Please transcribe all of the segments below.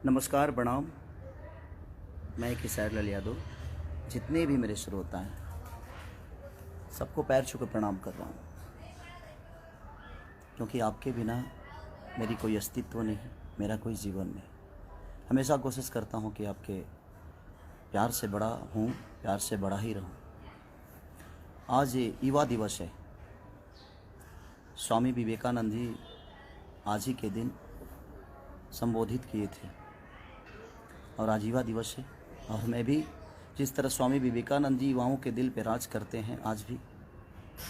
नमस्कार, प्रणाम। मैं खेसारी लाल यादव। जितने भी मेरे श्रोता हैं सबको पैर छू कर प्रणाम कर रहा हूँ, क्योंकि आपके बिना मेरी कोई अस्तित्व नहीं, मेरा कोई जीवन नहीं। हमेशा कोशिश करता हूँ कि आपके प्यार से बड़ा हूँ, प्यार से बड़ा ही रहूँ। आज ये युवा दिवस है। स्वामी विवेकानंद जी आज ही के दिन संबोधित किए थे और आज युवा दिवस है। और मैं भी जिस तरह स्वामी विवेकानंद जी युवाओं के दिल पे राज करते हैं, आज भी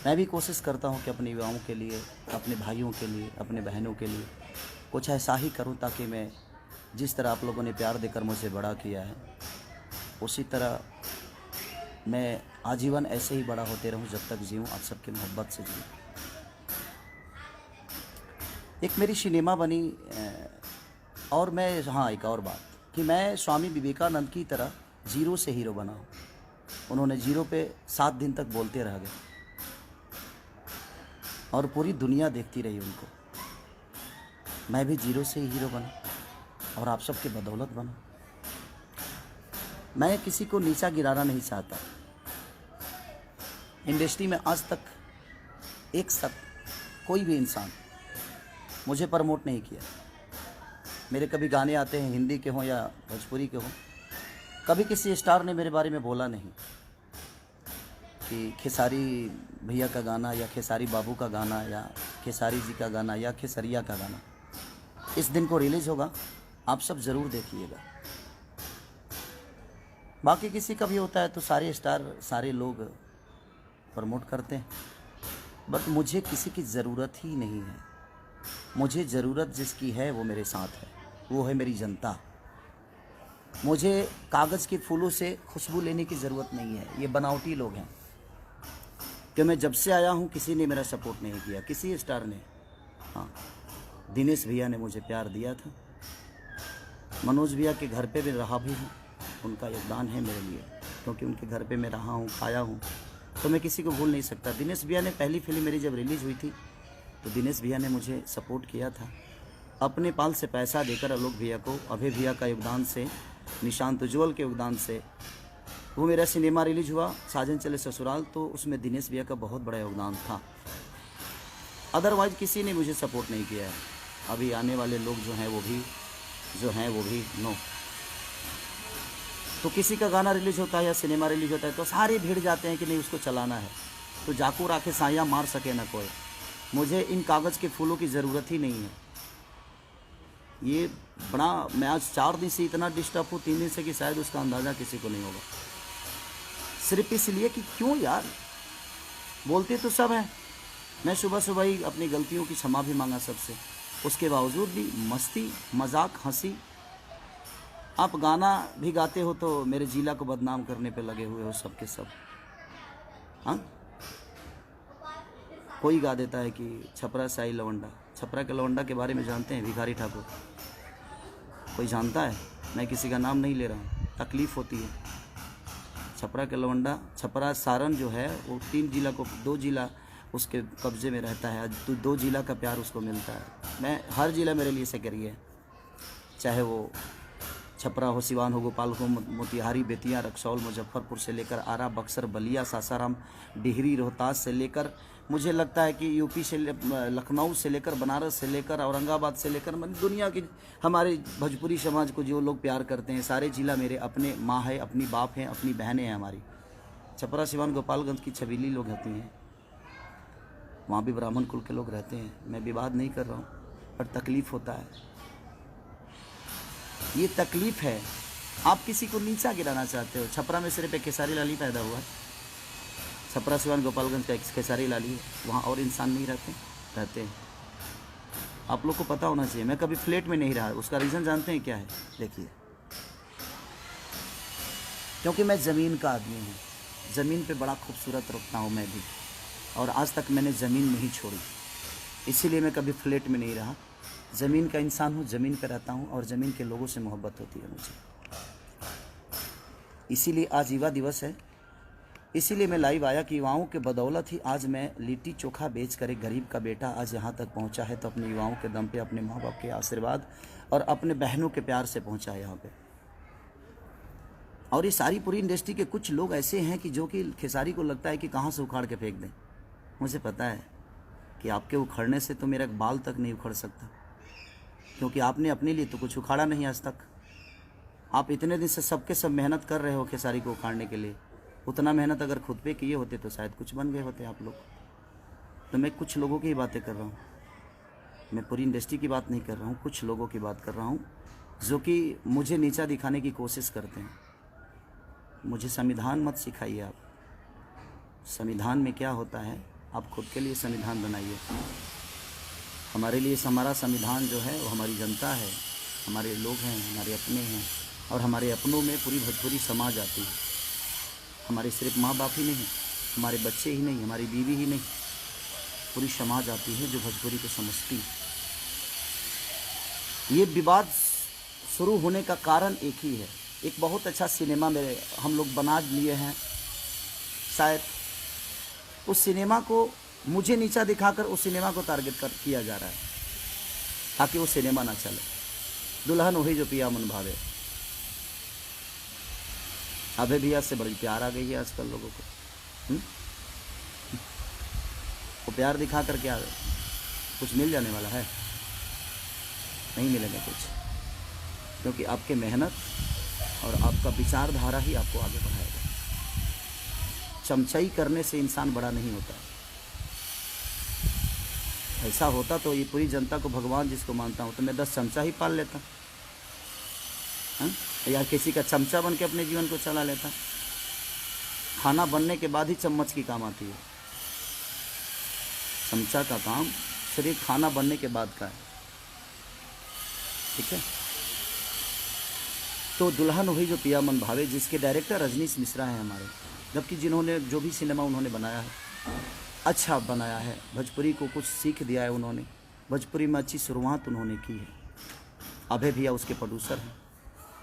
मैं भी कोशिश करता हूं कि अपने युवाओं के लिए, अपने भाइयों के लिए, अपने बहनों के लिए कुछ ऐसा ही करूं, ताकि मैं जिस तरह आप लोगों ने प्यार देकर मुझे बड़ा किया है, उसी तरह मैं आजीवन ऐसे ही बड़ा होते रहूं, जब तक जीऊँ, आप सबकी मोहब्बत से जीऊँ। एक मेरी सिनेमा बनी और मैं एक और बात कि मैं स्वामी विवेकानंद की तरह जीरो से हीरो बना हूँ। उन्होंने जीरो पे 7 दिन तक बोलते रह गए और पूरी दुनिया देखती रही उनको। मैं भी जीरो से ही हीरो बना और आप सबके बदौलत बना। मैं किसी को नीचा गिराना नहीं चाहता। इंडस्ट्री में आज तक एक कोई भी इंसान मुझे प्रमोट नहीं किया। मेरे कभी गाने आते हैं, हिंदी के हों या भोजपुरी के हों, कभी किसी स्टार ने मेरे बारे में बोला नहीं कि खेसारी भैया का गाना या खेसारी बाबू का गाना या खेसारी जी का गाना या खेसरिया का गाना इस दिन को रिलीज़ होगा, आप सब ज़रूर देखिएगा। बाकी किसी का भी होता है तो सारे स्टार, सारे लोग प्रमोट करते हैं, बट मुझे किसी की ज़रूरत ही नहीं है। मुझे ज़रूरत जिसकी है वो मेरे साथ है, वो है मेरी जनता। मुझे कागज़ के फूलों से खुशबू लेने की ज़रूरत नहीं है। ये बनावटी लोग हैं कि मैं जब से आया हूँ किसी ने मेरा सपोर्ट नहीं किया, किसी स्टार ने। हाँ, दिनेश भैया ने मुझे प्यार दिया था। मनोज भैया के घर पे भी रहा भी हूँ, उनका योगदान है मेरे लिए, क्योंकि उनके घर पे मैं रहा हूँ, खाया हूँ, तो मैं किसी को भूल नहीं सकता। दिनेश भैया ने पहली फिल्म मेरी जब रिलीज़ हुई थी तो दिनेश भैया ने मुझे सपोर्ट किया था अपने पाल से पैसा देकर। आलोक भैया को, अभय भैया का योगदान से, निशांत उज्ज्वल के योगदान से वो मेरा सिनेमा रिलीज हुआ साजन चले ससुराल, तो उसमें दिनेश भैया का बहुत बड़ा योगदान था। अदरवाइज किसी ने मुझे सपोर्ट नहीं किया है। अभी आने वाले लोग जो हैं वो भी नो। तो किसी का गाना रिलीज होता है या सिनेमा रिलीज होता है तो सारे भिड़ जाते हैं कि नहीं उसको चलाना है, तो जाकू राखे साया मार सके ना कोई। मुझे इन कागज़ के फूलों की ज़रूरत ही नहीं है। ये बड़ा, मैं आज 4 दिन से इतना डिस्टर्ब हूँ, 3 दिन से, कि शायद उसका अंदाज़ा किसी को नहीं होगा। सिर्फ इसलिए कि क्यों यार, बोलते तो सब हैं। मैं सुबह सुबह ही अपनी गलतियों की क्षमा भी मांगा सबसे, उसके बावजूद भी मस्ती, मजाक, हंसी। आप गाना भी गाते हो तो मेरे जिला को बदनाम करने पे लगे हुए हो सब के सब। हाँ, कोई गा देता है कि छपरा साई लवंडा। छपरा के लवंडा के बारे में जानते हैं भिखारी ठाकुर? कोई जानता है? मैं किसी का नाम नहीं ले रहा हूँ, तकलीफ़ होती है। छपरा के लवंडा, छपरा सारण जो है वो 3 जिला को, 2 जिला उसके कब्जे में रहता है। आज 2 जिला का प्यार उसको मिलता है। मैं, हर जिला मेरे लिए सेक्रेटरी है, चाहे वो छपरा हो, सिवान हो, गोपाल हो, मोतिहारी, बेतिया, रक्सौल, मुजफ्फरपुर से लेकर आरा, बक्सर, बलिया, सासाराम, डिहरी, रोहतास से लेकर, मुझे लगता है कि यूपी से, लखनऊ से लेकर, बनारस से लेकर, औरंगाबाद से लेकर, मतलब दुनिया की हमारे भोजपुरी समाज को जो लोग प्यार करते हैं, सारे जिला मेरे अपने माँ है, अपनी बाप हैं, अपनी बहनें हैं हमारी। छपरा, सिवान, गोपालगंज की छबीली लोग होती हैं, वहाँ भी ब्राह्मण कुल के लोग रहते हैं। मैं विवाद नहीं कर रहा हूँ, पर तकलीफ़ होता है। ये तकलीफ़ है। आप किसी को नीचा गिराना चाहते हो। छपरा में सिर्फ एक खेसारी लाल ही पैदा हुआ है। छपरा, सिवान, गोपालगंज का एक खेसारी लाल ही है, वहाँ और इंसान नहीं रहते हैं। आप लोग को पता होना चाहिए। मैं कभी फ्लैट में नहीं रहा, उसका रीज़न जानते हैं क्या है? देखिए, क्योंकि मैं ज़मीन का आदमी हूँ। ज़मीन पे बड़ा खूबसूरत रखता हूँ मैं भी, और आज तक मैंने ज़मीन नहीं छोड़ी, इसीलिए मैं कभी फ्लैट में नहीं रहा। ज़मीन का इंसान हूँ, ज़मीन पे रहता हूँ, और ज़मीन के लोगों से मोहब्बत होती है मुझे। इसीलिए आज युवा दिवस है। इसीलिए मैं लाइव आया कि युवाओं के बदौलत ही आज मैं लिट्टी चोखा बेच कर एक गरीब का बेटा आज यहाँ तक पहुँचा है, तो अपने युवाओं के दम पे, अपने माँ बाप के आशीर्वाद और अपने बहनों के प्यार से पहुँचा है यहाँ पे। और ये सारी पूरी इंडस्ट्री के कुछ लोग ऐसे हैं कि जो कि खेसारी को लगता है कि कहाँ से उखाड़ के फेंक दें। मुझे पता है कि आपके उखड़ने से तो मेरा बाल तक नहीं उखड़ सकता, क्योंकि आपने अपने लिए तो कुछ उखाड़ा नहीं आज तक। आप इतने दिन से सबके सब मेहनत कर रहे हो खेसारी को उखाड़ने के लिए, उतना मेहनत अगर खुद पे किए होते तो शायद कुछ बन गए होते आप लोग। तो मैं कुछ लोगों की ही बातें कर रहा हूँ, मैं पूरी इंडस्ट्री की बात नहीं कर रहा हूँ, कुछ लोगों की बात कर रहा हूँ जो कि मुझे नीचा दिखाने की कोशिश करते हैं। मुझे संविधान मत सिखाइए आप, संविधान में क्या होता है आप खुद के लिए संविधान बनाइए। हमारे लिए हमारा संविधान जो है वो हमारी जनता है, हमारे लोग हैं, हमारे अपने हैं, और हमारे अपनों में पूरी भोजपुरी समाज आती है। हमारे सिर्फ माँ बाप ही नहीं, हमारे बच्चे ही नहीं, हमारी बीवी ही नहीं, पूरी समाज आती है जो भोजपुरी को समझती है। ये विवाद शुरू होने का कारण एक ही है, एक बहुत अच्छा सिनेमा मेरे हम लोग बना लिए हैं, शायद उस सिनेमा को मुझे नीचा दिखाकर उस सिनेमा को टारगेट किया जा रहा है ताकि वो सिनेमा ना चले। दुल्हन वही जो पिया मन भावे, अभय भैया से बड़ी प्यार आ गई है आजकल लोगों को। वो प्यार दिखा कर क्या कुछ मिल जाने वाला है? नहीं मिलेगा कुछ, क्योंकि आपके मेहनत और आपका विचारधारा ही आपको आगे बढ़ाएगा। चमचाई करने से इंसान बड़ा नहीं होता। ऐसा होता तो ये पूरी जनता को भगवान जिसको मानता हूँ तो मैं 10 चमचा ही पाल लेता, या किसी का चमचा बन के अपने जीवन को चला लेता। खाना बनने के बाद ही चम्मच की काम आती है, चमचा का काम सिर्फ खाना बनने के बाद का है, ठीक है। तो दुल्हन हुई जो पिया मन भावे, जिसके डायरेक्टर रजनीश मिश्रा हैं हमारे, जबकि जिन्होंने जो भी सिनेमा उन्होंने बनाया है अच्छा बनाया है, भोजपुरी को कुछ सीख दिया है उन्होंने, भोजपुरी में अच्छी शुरुआत उन्होंने की है। अभय भैया उसके प्रोड्यूसर हैं,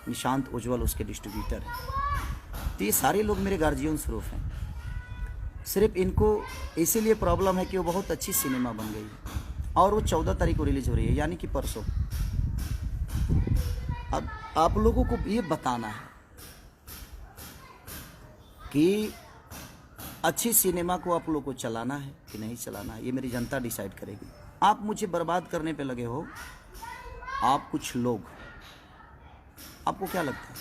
निशांत उज्ज्वल उसके डिस्ट्रीब्यूटर हैं। तो ये सारे लोग मेरे गार्जियन स्वरूप हैं। सिर्फ इनको इसीलिए प्रॉब्लम है कि वो बहुत अच्छी सिनेमा बन गई है और वो 14 तारीख को रिलीज हो रही है, यानी कि परसों। अब आप लोगों को ये बताना है कि अच्छी सिनेमा को आप लोगों को चलाना है कि नहीं चलाना है, ये मेरी जनता डिसाइड करेगी। आप मुझे बर्बाद करने पे लगे हो, आप कुछ लोग, आपको क्या लगता है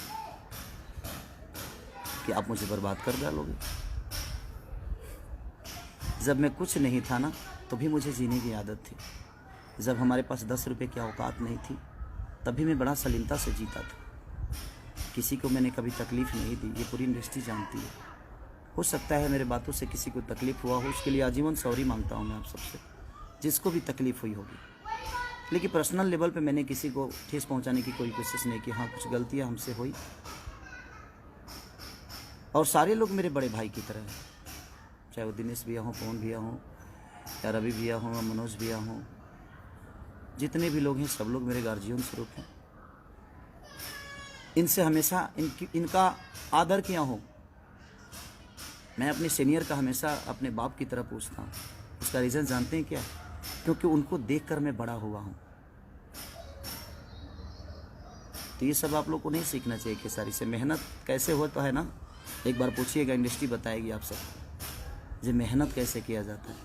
कि आप मुझे बर्बाद कर डालोगे? जब मैं कुछ नहीं था ना, तो भी मुझे जीने की आदत थी। जब हमारे पास 10 रुपये की औकात नहीं थी, तभी मैं बड़ा सलीमता से जीता था। किसी को मैंने कभी तकलीफ़ नहीं दी, ये पूरी इंडस्ट्री जानती है। हो सकता है मेरे बातों से किसी को तकलीफ़ हुआ हो, उसके लिए आजीवन सॉरी मांगता हूँ मैं आप सबसे, जिसको भी तकलीफ़ हुई होगी। लेकिन पर्सनल लेवल पे मैंने किसी को ठेस पहुँचाने की कोई कोशिश नहीं की। हाँ, कुछ गलतियाँ हमसे हुई, और सारे लोग मेरे बड़े भाई की तरह हैं, चाहे वो दिनेश भैया हों, पवन भैया हों, या रवि भैया हों, या मनोज भैया हों, जितने भी लोग हैं सब लोग मेरे गार्जियन स्वरूप हैं। इनसे हमेशा इनका आदर किया हो। मैं अपने सीनियर का हमेशा अपने बाप की तरह पूछता हूँ। उसका रीज़न जानते हैं क्या? क्योंकि उनको देखकर मैं बड़ा हुआ हूँ। तो ये सब आप लोग को नहीं सीखना चाहिए खेसारी से। मेहनत कैसे हो तो है ना, एक बार पूछिएगा, इंडस्ट्री बताएगी आप सबको जो मेहनत कैसे किया जाता है।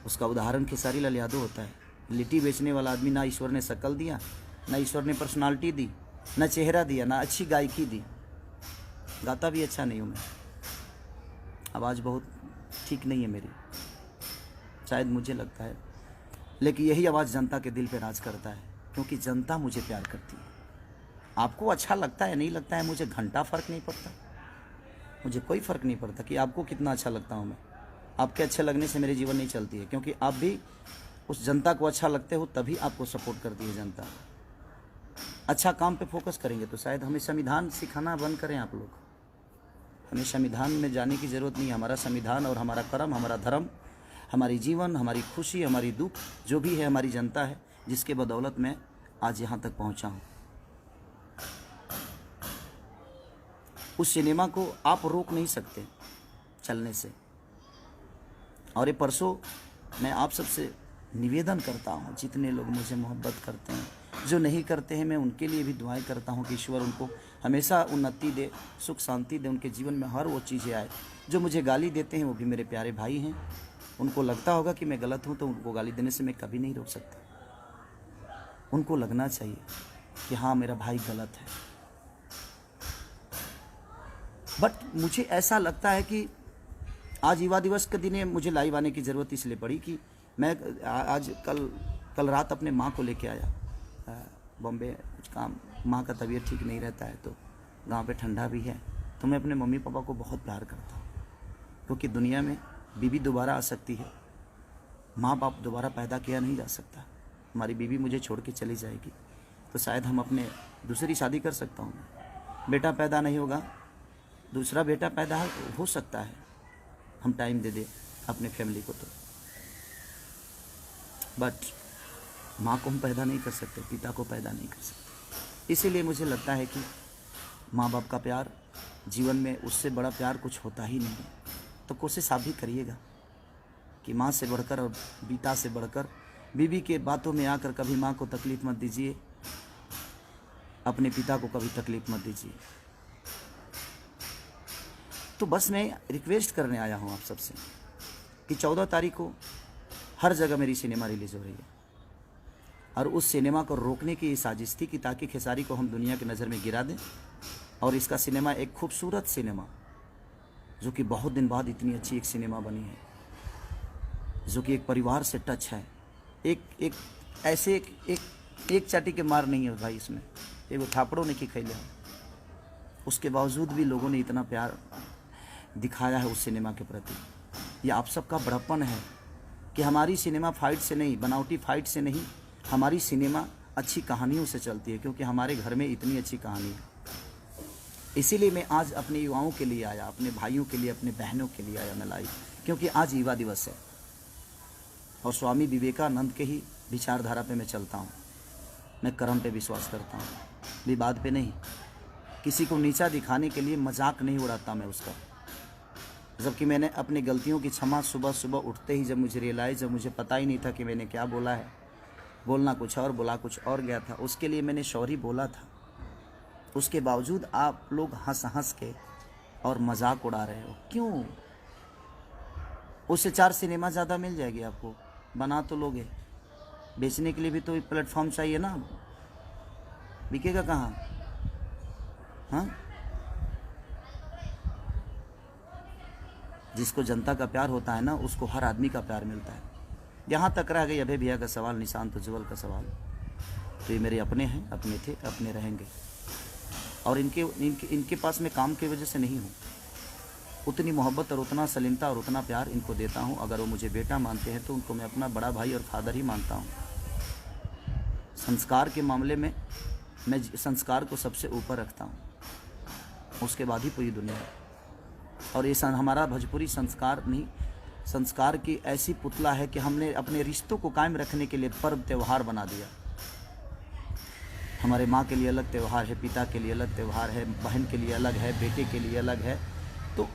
उसका उदाहरण खेसारी लाल यादव होता है। लिट्टी बेचने वाला आदमी, ना ईश्वर ने शक्ल दिया, ना ईश्वर ने पर्सनालिटी दी, ना चेहरा दिया, ना अच्छी गायकी दी। गाता भी अच्छा नहीं हूँ मैं, आवाज़ बहुत ठीक नहीं है मेरी, शायद मुझे लगता है, लेकिन यही आवाज़ जनता के दिल पे राज करता है, क्योंकि जनता मुझे प्यार करती है। आपको अच्छा लगता है नहीं लगता है, मुझे घंटा फ़र्क नहीं पड़ता, मुझे कोई फ़र्क नहीं पड़ता कि आपको कितना अच्छा लगता हूँ मैं। आपके अच्छे लगने से मेरे जीवन नहीं चलती है, क्योंकि आप भी उस जनता को अच्छा लगते हो, तभी आपको सपोर्ट करती है जनता। अच्छा काम पे फोकस करेंगे तो शायद हमें संविधान सिखाना बंद करें आप लोग। हमें संविधान में जाने की ज़रूरत नहीं है। हमारा संविधान और हमारा कर्म, हमारा धर्म, हमारी जीवन, हमारी खुशी, हमारी दुख, जो भी है हमारी जनता है, जिसके बदौलत मैं आज यहाँ तक पहुँचा हूँ। उस सिनेमा को आप रोक नहीं सकते चलने से। और ये परसों मैं आप सबसे निवेदन करता हूँ, जितने लोग मुझे मोहब्बत करते हैं, जो नहीं करते हैं, मैं उनके लिए भी दुआएं करता हूँ कि ईश्वर उनको हमेशा उन्नति दे, सुख शांति दे, उनके जीवन में हर वो चीज़ें आए। जो मुझे गाली देते हैं वो भी मेरे प्यारे भाई हैं, उनको लगता होगा कि मैं गलत हूँ, तो उनको गाली देने से मैं कभी नहीं रोक सकता। उनको लगना चाहिए कि हाँ मेरा भाई गलत है। बट मुझे ऐसा लगता है कि आज युवा दिवस के दिन मुझे लाइव आने की ज़रूरत इसलिए पड़ी कि मैं आज कल रात अपने माँ को लेके आया बॉम्बे, कुछ काम, माँ का तबीयत ठीक नहीं रहता है, तो गांव पे ठंडा भी है। तो मैं अपने मम्मी पापा को बहुत प्यार करता हूँ, क्योंकि दुनिया में बीवी दोबारा आ सकती है, माँ बाप दोबारा पैदा किया नहीं जा सकता। हमारी बीवी मुझे छोड़ के चली जाएगी तो शायद हम अपने दूसरी शादी कर सकता हूँ, बेटा पैदा नहीं होगा, दूसरा बेटा पैदा हो सकता है, हम टाइम दे दे अपने फैमिली को। तो बट माँ को हम पैदा नहीं कर सकते, पिता को पैदा नहीं कर सकते। इसीलिए मुझे लगता है कि माँ बाप का प्यार जीवन में, उससे बड़ा प्यार कुछ होता ही नहीं है। तो कोशिश आप भी करिएगा कि माँ से बढ़कर और पिता से बढ़कर बीवी के बातों में आकर कभी माँ को तकलीफ़ मत दीजिए, अपने पिता को कभी तकलीफ़ मत दीजिए। तो बस मैं रिक्वेस्ट करने आया हूँ आप सबसे कि 14 तारीख को हर जगह मेरी सिनेमा रिलीज़ हो रही है, और उस सिनेमा को रोकने की साजिश थी कि ताकि खेसारी को हम दुनिया की नज़र में गिरा दें। और इसका सिनेमा एक खूबसूरत सिनेमा, जो कि बहुत दिन बाद इतनी अच्छी एक सिनेमा बनी है, जो कि एक परिवार से टच है। एक ऐसे एक चाटी के मार नहीं है भाई इसमें, एक थापड़ों ने की खैले। उसके बावजूद भी लोगों ने इतना प्यार दिखाया है उस सिनेमा के प्रति। ये आप सबका बड़प्पन है कि हमारी सिनेमा फाइट से नहीं, बनावटी फाइट से नहीं, हमारी सिनेमा अच्छी कहानियों से चलती है, क्योंकि हमारे घर में इतनी अच्छी कहानी है। इसीलिए मैं आज अपने युवाओं के लिए आया, अपने भाइयों के लिए, अपने बहनों के लिए आया मैं लाइव, क्योंकि आज युवा दिवस है और स्वामी विवेकानंद के ही विचारधारा पे मैं चलता हूँ। मैं कर्म पे विश्वास करता हूँ, विवाद पे नहीं। किसी को नीचा दिखाने के लिए मजाक नहीं उड़ाता मैं उसका। जबकि मैंने अपनी गलतियों की क्षमा सुबह सुबह उठते ही, जब मुझे रियलाइज़, जब मुझे पता ही नहीं था कि मैंने क्या बोला है, बोलना कुछ और, बोला कुछ और गया था, उसके लिए मैंने सॉरी बोला था। उसके बावजूद आप लोग हंस हंस के और मजाक उड़ा रहे हो, क्यों? उससे 4 सिनेमा ज़्यादा मिल जाएगी आपको, बना तो लोगे, बेचने के लिए भी तो प्लेटफॉर्म चाहिए ना, बिकेगा कहाँ? हाँ, जिसको जनता का प्यार होता है ना, उसको हर आदमी का प्यार मिलता है। यहाँ तक रह गई अभय भैया का सवाल, निशांत उज्ज्वल का सवाल, तो ये मेरे अपने हैं, अपने थे, अपने रहेंगे। और इनके पास मैं काम की वजह से नहीं हूँ, उतनी मोहब्बत और उतना सलीमता और उतना प्यार इनको देता हूँ। अगर वो मुझे बेटा मानते हैं तो उनको मैं अपना बड़ा भाई और फादर ही मानता हूँ। संस्कार के मामले में मैं संस्कार को सबसे ऊपर रखता हूँ, उसके बाद ही पूरी दुनिया। और ये हमारा भोजपुरी संस्कार नहीं, संस्कार की ऐसी पुतला है कि हमने अपने रिश्तों को कायम रखने के लिए पर्व त्यौहार बना दिया। हमारे माँ के लिए अलग त्यौहार है, पिता के लिए अलग त्यौहार है, बहन के लिए अलग है, बेटे के लिए अलग है। तो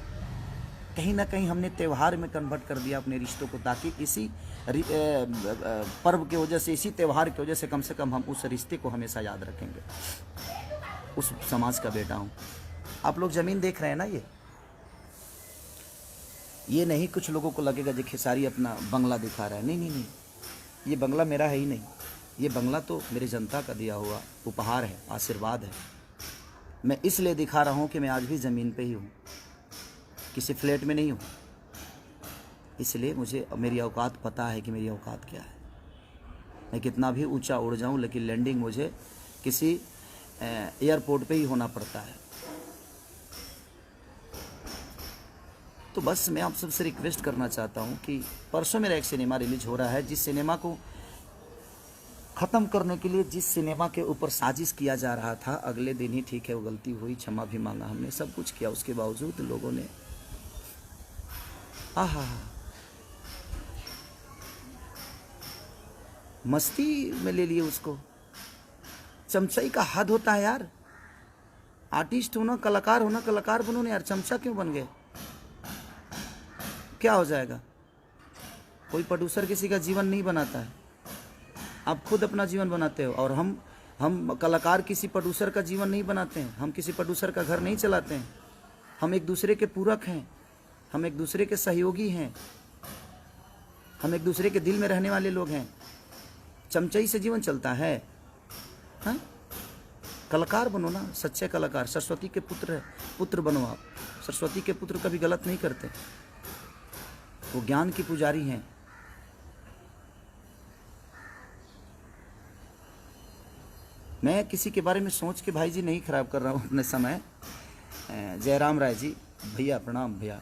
कहीं ना कहीं हमने त्यौहार में कन्वर्ट कर दिया अपने रिश्तों को, ताकि इसी पर्व की वजह से, इसी त्यौहार की वजह से कम हम उस रिश्ते को हमेशा याद रखेंगे। उस समाज का बेटा हूँ। आप लोग ज़मीन देख रहे हैं ना, ये नहीं कुछ लोगों को लगेगा जो खेसारी अपना बंगला दिखा रहा है। नहीं नहीं नहीं, ये बंगला मेरा है ही नहीं, ये बंगला तो मेरे जनता का दिया हुआ उपहार है, आशीर्वाद है। मैं इसलिए दिखा रहा हूँ कि मैं आज भी ज़मीन पे ही हूँ, किसी फ्लैट में नहीं हूँ। इसलिए मुझे मेरी औकात पता है कि मेरी औकात क्या है। मैं कितना भी ऊंचा उड़ जाऊँ, लेकिन लैंडिंग मुझे किसी एयरपोर्ट पे ही होना पड़ता है। तो बस मैं आप सबसे रिक्वेस्ट करना चाहता हूँ कि परसों मेरा एक सिनेमा रिलीज हो रहा है, जिस सिनेमा को ख़त्म करने के लिए, जिस सिनेमा के ऊपर साजिश किया जा रहा था, अगले दिन ही, ठीक है वो गलती हुई, क्षमा भी मांगा हमने, सब कुछ किया, उसके बावजूद लोगों ने मस्ती में ले लिए उसको। चमचाई का हद होता है यार। आर्टिस्ट होना, कलाकार होना, कलाकार बनो ना यार, चमचा क्यों बन गए? क्या हो जाएगा? कोई प्रोड्यूसर किसी का जीवन नहीं बनाता है, आप खुद अपना जीवन बनाते हो। और हम कलाकार किसी प्रोड्यूसर का जीवन नहीं बनाते हैं, हम किसी प्रोड्यूसर का घर नहीं चलाते हैं। हम एक दूसरे के पूरक हैं, हम एक दूसरे के सहयोगी हैं, हम एक दूसरे के दिल में रहने वाले लोग हैं। चमचई से जीवन चलता है? हाँ, कलाकार बनो ना, सच्चे कलाकार। सरस्वती के पुत्र बनो आप। सरस्वती के पुत्र कभी गलत नहीं करते, वो ज्ञान की पुजारी हैं। मैं किसी के बारे में सोच के भाई जी नहीं खराब कर रहा हूँ अपने समय। जयराम राय जी, भैया प्रणाम भैया।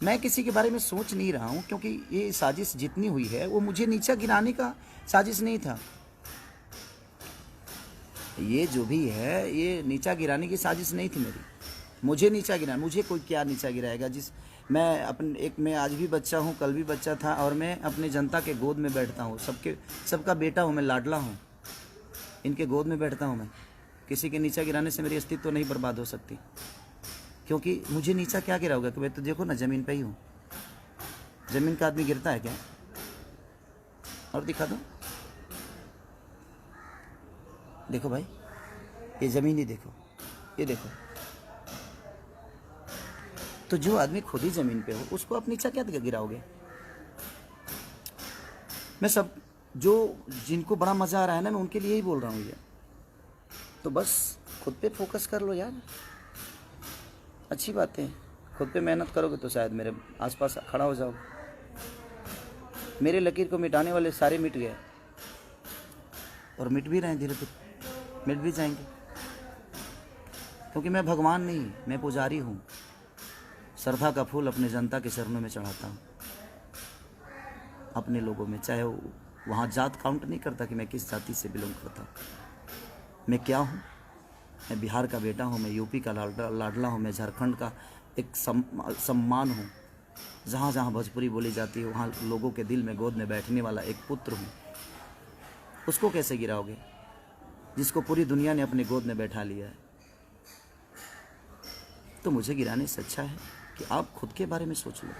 मैं किसी के बारे में सोच नहीं रहा हूँ, क्योंकि ये साजिश जितनी हुई है वो मुझे नीचा गिराने का साजिश नहीं था। ये जो भी है ये नीचा गिराने की साजिश नहीं थी मेरी। मुझे नीचा गिराना, मुझे कोई क्या नीचा गिराएगा? मैं आज भी बच्चा हूँ, कल भी बच्चा था, और मैं अपने जनता के गोद में बैठता हूँ। सबका बेटा हूँ मैं, लाडला हूँ, इनके गोद में बैठता हूँ मैं। किसी के नीचा गिराने से मेरी अस्तित्व तो नहीं बर्बाद हो सकती, क्योंकि मुझे नीचा क्या गिराओगे? कि भाई तो देखो ना, ज़मीन पे ही हूँ। ज़मीन का आदमी गिरता है क्या? और दिखा दो, देखो भाई, ये ज़मीन ही देखो, ये देखो। तो जो आदमी खुद ही ज़मीन पे हो उसको आप नीचा क्या गिराओगे? मैं जिनको बड़ा मज़ा आ रहा है ना, मैं उनके लिए ही बोल रहा हूँ ये। तो बस खुद पे फोकस कर लो यार, अच्छी बात है। खुद पे मेहनत करोगे तो शायद मेरे आसपास खड़ा हो जाओगे। मेरे लकीर को मिटाने वाले सारे मिट गए, और मिट भी रहे हैं, धीरे धीरे मिट भी जाएंगे। क्योंकि मैं भगवान नहीं, मैं पुजारी हूँ। श्रद्धा का फूल अपने जनता के चरणों में चढ़ाता हूँ, अपने लोगों में। चाहे वहाँ जात काउंट नहीं करता कि मैं किस जाति से बिलोंग करता हूँ। मैं क्या हूँ? मैं बिहार का बेटा हूँ, मैं यूपी का लाडला हूँ, मैं झारखंड का एक सम्मान हूँ। जहाँ जहाँ भोजपुरी बोली जाती है वहाँ लोगों के दिल में गोद में बैठने वाला एक पुत्र हूँ। उसको कैसे गिराओगे जिसको पूरी दुनिया ने अपने गोद में बैठा लिया है? तो मुझे गिराने से अच्छा है कि आप खुद के बारे में सोच लो।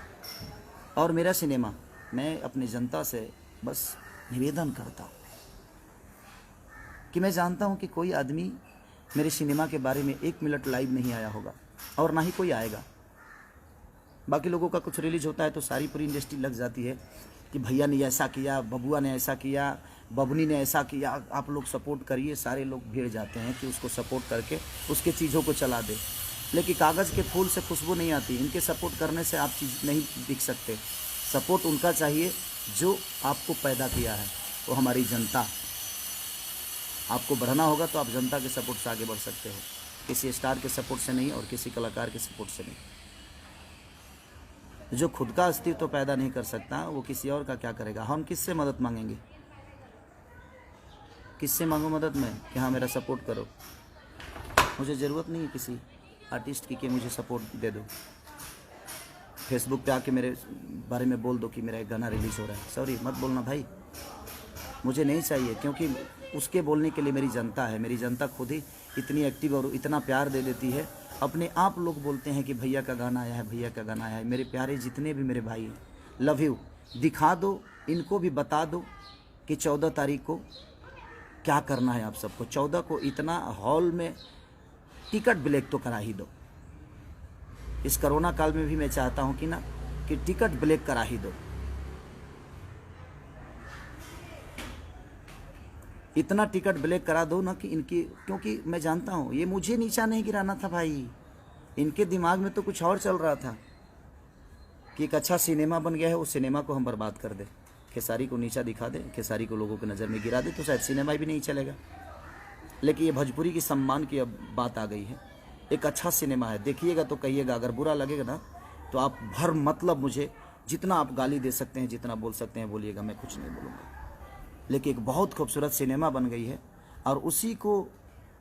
और मेरा सिनेमा, मैं अपनी जनता से बस निवेदन करता हूँ कि मैं जानता हूँ कि कोई आदमी मेरे सिनेमा के बारे में 1 मिनट लाइव नहीं आया होगा, और ना ही कोई आएगा। बाकी लोगों का कुछ रिलीज होता है तो सारी पूरी इंडस्ट्री लग जाती है कि भैया ने ऐसा किया, बबुआ ने ऐसा किया, बबनी ने ऐसा किया, आप लोग सपोर्ट करिए। सारे लोग भीड़ जाते हैं कि उसको सपोर्ट करके उसके चीज़ों को चला दे। लेकिन कागज़ के फूल से खुशबू नहीं आती। इनके सपोर्ट करने से आप चीज़ नहीं दिख सकते। सपोर्ट उनका चाहिए जो आपको पैदा किया है, वो हमारी जनता। आपको बढ़ना होगा तो आप जनता के सपोर्ट से आगे बढ़ सकते हो, किसी स्टार के सपोर्ट से नहीं और किसी कलाकार के सपोर्ट से नहीं। जो खुद का अस्तित्व पैदा नहीं कर सकता वो किसी और का क्या करेगा? हम किससे मदद मांगेंगे? किससे मांगो मदद मैं कि हाँ मेरा सपोर्ट करो? मुझे ज़रूरत नहीं है किसी आर्टिस्ट की कि मुझे सपोर्ट दे दो। फेसबुक पे आके मेरे बारे में बोल दो कि मेरा एक गाना रिलीज़ हो रहा है। सॉरी, मत बोलना भाई, मुझे नहीं चाहिए। क्योंकि उसके बोलने के लिए मेरी जनता है। मेरी जनता खुद ही इतनी एक्टिव और इतना प्यार दे देती है। अपने आप लोग बोलते हैं कि भैया का गाना आया है, भैया का गाना आया है। मेरे प्यारे जितने भी मेरे भाई हैं, लव यू। दिखा दो, इनको भी बता दो कि 14 तारीख को क्या करना है आप सबको। 14 को इतना हॉल में टिकट ब्लैक तो करा ही दो। इस कोरोना काल में भी मैं चाहता हूँ कि टिकट ब्लैक करा ही दो। इतना टिकट ब्लैक करा दो ना कि इनकी, क्योंकि मैं जानता हूँ ये मुझे नीचा नहीं गिराना था भाई। इनके दिमाग में तो कुछ और चल रहा था कि एक अच्छा सिनेमा बन गया है, उस सिनेमा को हम बर्बाद कर दें, खेसारी को नीचा दिखा दें, खेसारी को लोगों की नज़र में गिरा दे तो शायद सिनेमा भी नहीं चलेगा। लेकिन ये भोजपुरी की सम्मान की अब बात आ गई है। एक अच्छा सिनेमा है, देखिएगा तो कहिएगा। अगर बुरा लगेगा ना तो आप भर मतलब मुझे जितना आप गाली दे सकते हैं, जितना बोल सकते हैं बोलिएगा, मैं कुछ नहीं बोलूँगा। लेकिन एक बहुत खूबसूरत सिनेमा बन गई है और उसी को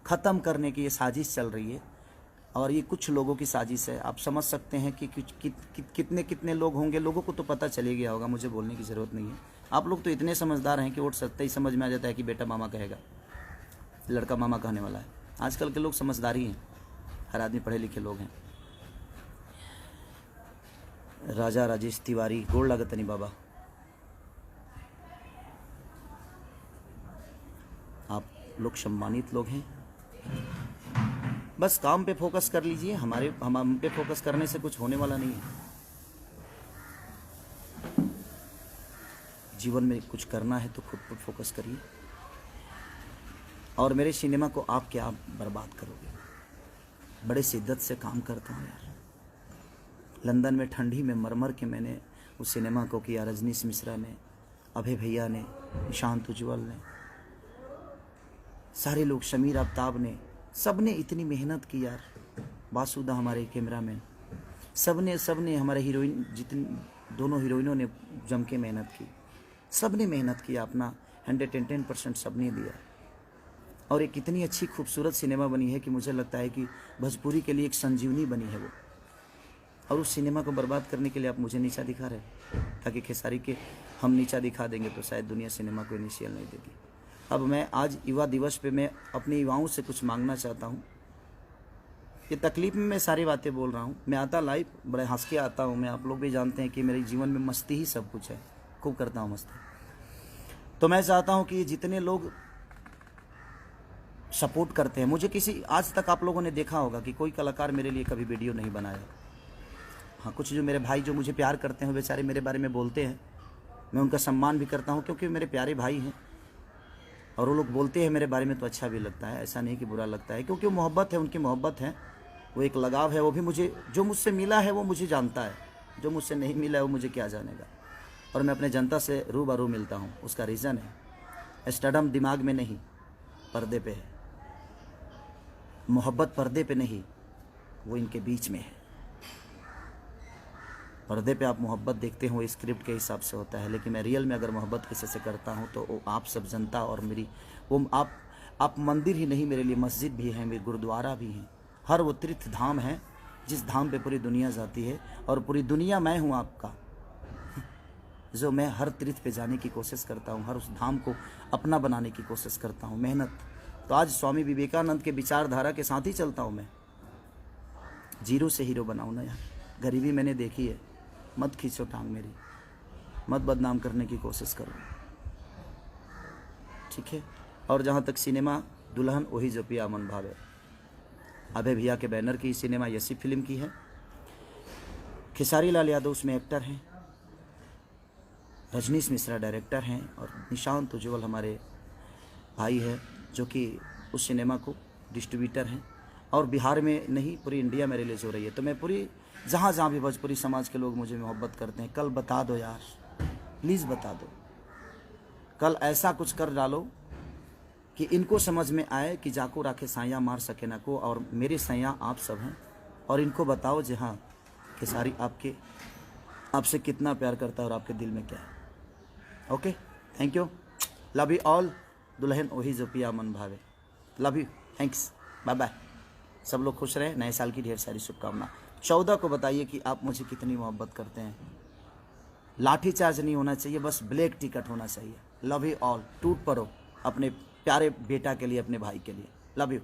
ख़त्म करने की ये साजिश चल रही है। और ये कुछ लोगों की साजिश है। आप समझ सकते हैं कि कितने कितने लोग होंगे। लोगों को तो पता चले गया होगा, मुझे बोलने की ज़रूरत नहीं है। आप लोग तो इतने समझदार हैं कि वोट सत्ता ही समझ में आ जाता है कि बेटा मामा कहेगा, लड़का मामा कहने वाला है। आजकल के लोग समझदारी हैं। हर आदमी पढ़े लिखे लोग हैं। राजा राजेश तिवारी, गोड़ लागत नहीं बाबा, आप लोग सम्मानित लोग हैं। बस काम पे फोकस कर लीजिए, हम पे फोकस करने से कुछ होने वाला नहीं है। जीवन में कुछ करना है तो खुद पर फोकस करिए। और मेरे सिनेमा को आप क्या बर्बाद करोगे? बड़े शिद्दत से काम करता हूँ यार। लंदन में ठंडी में मर के मैंने उस सिनेमा को किया। रजनीश मिश्रा ने, अभय भैया ने, निशांत उज्ज्वल ने, सारे लोग, शमीर आफ्ताब ने, सब ने इतनी मेहनत की यार। वासुदा हमारे कैमरामैन, सब ने हमारे हीरोइन, जितनी दोनों हीरोइनों ने जम के मेहनत की। सब ने मेहनत किया, अपना 110% सब ने दिया। और एक इतनी अच्छी खूबसूरत सिनेमा बनी है कि मुझे लगता है कि भोजपुरी के लिए एक संजीवनी बनी है वो। और उस सिनेमा को बर्बाद करने के लिए आप मुझे नीचा दिखा रहे हैं, ताकि खेसारी के हम नीचा दिखा देंगे तो शायद दुनिया सिनेमा को इनिशियल नहीं देगी। अब मैं आज युवा दिवस पे मैं अपने युवाओं से कुछ मांगना चाहता हूँ। ये तकलीफ में मैं सारी बातें बोल रहा हूँ। मैं आता लाइव बड़े हंस के आता हूँ। मैं, आप लोग भी जानते हैं कि मेरे जीवन में मस्ती ही सब कुछ है, खूब करता हूँ मस्ती। तो मैं चाहता हूँ कि जितने लोग सपोर्ट करते हैं मुझे, किसी आज तक आप लोगों ने देखा होगा कि कोई कलाकार मेरे लिए कभी वीडियो नहीं बनाया। हाँ, कुछ जो मेरे भाई जो मुझे प्यार करते हैं बेचारे मेरे बारे में बोलते हैं, मैं उनका सम्मान भी करता हूँ क्योंकि मेरे प्यारे भाई हैं। और वो लोग बोलते हैं मेरे बारे में तो अच्छा भी लगता है, ऐसा नहीं कि बुरा लगता है, क्योंकि मोहब्बत है, उनकी मोहब्बत है, वो एक लगाव है। वो भी मुझे, जो मुझसे मिला है वो मुझे जानता है, जो मुझसे नहीं मिला है वो मुझे क्या जानेगा। और मैं अपने जनता से रूबरू मिलता हूँ, उसका रीज़न है स्टडम दिमाग में नहीं, पर्दे पे है। मोहब्बत पर्दे पे नहीं, वो इनके बीच में है। पर्दे पे आप मोहब्बत देखते हो स्क्रिप्ट के हिसाब से होता है, लेकिन मैं रियल में अगर मोहब्बत किसी से करता हूँ तो वो आप सब जनता और मेरी, वो आप मंदिर ही नहीं, मेरे लिए मस्जिद भी है, मेरे गुरुद्वारा भी है। हर वो तीर्थ धाम है जिस धाम पे पूरी दुनिया जाती है, और पूरी दुनिया मैं हूँ आपका, जो मैं हर तीर्थ पे जाने की कोशिश करता हूँ, हर उस धाम को अपना बनाने की कोशिश करता हूँ। मेहनत तो आज स्वामी विवेकानंद के विचारधारा के साथ ही चलता हूँ मैं। जीरो से हीरो बनाऊँ ना यार। गरीबी मैंने देखी है, मत खींचो टांग मेरी, मत बदनाम करने की कोशिश करो, ठीक है। और जहाँ तक सिनेमा, दुल्हन वही जो पिया मन भावे, अभय भैया के बैनर की सिनेमा यसी फिल्म की है। खेसारी लाल यादव उसमें एक्टर हैं, रजनीश मिश्रा डायरेक्टर हैं, और निशांत उज्ज्वल हमारे भाई है जो कि उस सिनेमा को डिस्ट्रीब्यूटर हैं। और बिहार में नहीं, पूरी इंडिया में रिलीज हो रही है। तो मैं पूरी, जहाँ जहाँ भी भोजपुरी समाज के लोग मुझे मोहब्बत करते हैं, कल बता दो यार, प्लीज़ बता दो। कल ऐसा कुछ कर डालो कि इनको समझ में आए कि जाको राखे साया मार सके ना को, और मेरे सैया आप सब हैं। और इनको बताओ जी हाँ, खेसारी आपसे कितना प्यार करता है और आपके दिल में क्या है। Okay, thank you, love you all. दुल्हन वही जो पिया मन भावे, love you, thanks, bye bye. सब लोग खुश रहें, नए साल की ढेर सारी शुभकामना। 14 को बताइए कि आप मुझे कितनी मोहब्बत करते हैं। लाठी चार्ज नहीं होना चाहिए, बस ब्लैक टिकट होना चाहिए। Love you all. टूट पड़ो अपने प्यारे बेटा के लिए, अपने भाई के लिए। Love you.